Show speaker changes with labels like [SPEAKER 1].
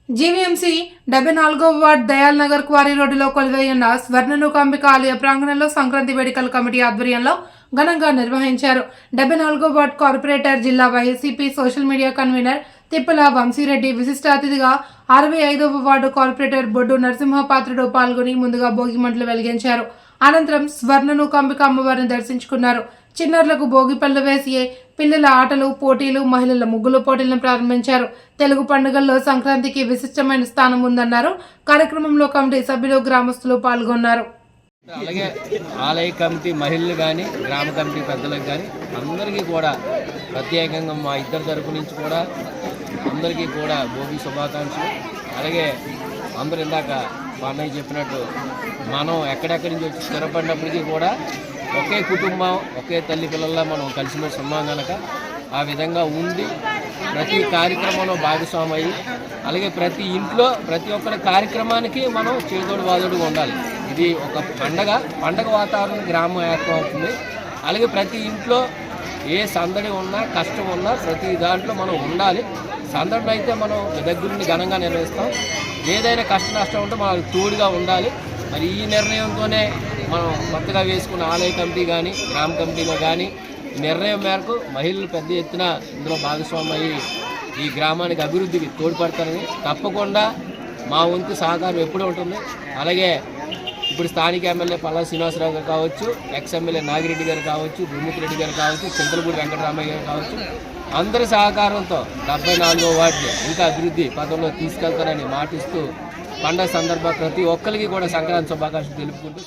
[SPEAKER 1] GVMC 74వ ward Dayal Nagar quarry రోడ్డులో కొలువైన స్వర్ణనూకాంబిక ఆలయ ప్రాంగణంలో సంక్రాంతి వేడుకల కమిటీ ఆధ్వర్యంలో ఘనంగా నిర్వహించారు. 74వ వార్డ్ కార్పొరేటర్, జిల్లా వైసీపీ సోషల్ మీడియా కన్వీనర్ తిప్పల వంశీరెడ్డి విశిష్ట అతిథిగా 65వ వార్డు కార్పొరేటర్ బొడ్డు నరసింహపాత్రుడు పాల్గొని ముందుగా భోగి మంటలు వెలిగించారు. అనంతరం స్వర్ణనూకాంబిక అమ్మవారిని దర్శించుకున్నారు. చిన్నారులకు భోగి పళ్ళు వేసి పిల్లల ఆటలు పోటీలు, మహిళల ముగ్గులు పోటీలను ప్రారంభించారు. తెలుగు పండుగల్లో సంక్రాంతికి విశిష్టమైన స్థానం ఉందన్నారు. కార్యక్రమంలో కమిటీ సభ్యులు, గ్రామస్తులు పాల్గొన్నారు.
[SPEAKER 2] అలాగే ఆలయ కమిటీ మహిళలు కానీ, గ్రామ కమిటీ పెద్దలకు కానీ అందరికీ కూడా ప్రత్యేకంగా మా ఇద్దరి తరపు నుంచి కూడా అందరికీ కూడా భోగి శుభాకాంక్షలు. అలాగే అందరూ ఇందాక మా అన్నయ్య చెప్పినట్టు మనం ఎక్కడెక్కడి నుంచి వచ్చి స్థిరపడినప్పటికీ కూడా ఒకే కుటుంబం, ఒకే తల్లి పిల్లల్లా మనం కలిసిమెలిసి ఉన్నాం కనుక ఆ విధంగా ఉండి ప్రతి కార్యక్రమంలో భాగస్వామి అయ్యి, అలాగే ప్రతి ఇంట్లో ప్రతి ఒక్కరి కార్యక్రమానికి మనం చేదోడు వాదోడుగా ఉండాలి. ఇది ఒక పండగ వాతావరణం గ్రామం ఏర్పడుతుంది. అలాగే ప్రతి ఇంట్లో ఏ సందడి ఉన్నా, కష్టం ఉన్నా ప్రతి దాంట్లో మనం ఉండాలి. సందడిలో అయితే మనం దగ్గరుండి ఘనంగా నిర్వహిస్తాం. ఏదైనా కష్ట నష్టం ఉంటే మనకు తోడుగా ఉండాలి. మరి ఈ నిర్ణయంతోనే మనం కొత్తగా వేసుకున్న ఆలయ కమిటీ కానీ, గ్రామ కమిటీలో కానీ నిర్ణయం మేరకు మహిళలు పెద్ద ఎత్తున ఇందులో భాగస్వామి అయ్యి ఈ గ్రామానికి అభివృద్ధికి తోడ్పడతారని తప్పకుండా మా వంతు సహకారం ఎప్పుడూ ఉంటుంది. అలాగే ఇప్పుడు స్థానిక ఎమ్మెల్యే పల్లా శ్రీనివాసరావు గారు కావచ్చు, ఎక్స్ ఎమ్మెల్యే నాగిరెడ్డి గారు కావచ్చు, గురుమూర్తి రెడ్డి గారు కావచ్చు, చింతలపూడి వెంకటరామయ్య గారు కావచ్చు, అందరి సహకారంతో 74వ వార్డుని ఇంకా అభివృద్ధి పదంలో తీసుకెళ్తారని మాటిస్తూ పండగ సందర్భంగా ప్రతి ఒక్కరికి కూడా సంక్రాంతి శుభాకాంక్షలు తెలుపుకుంటూ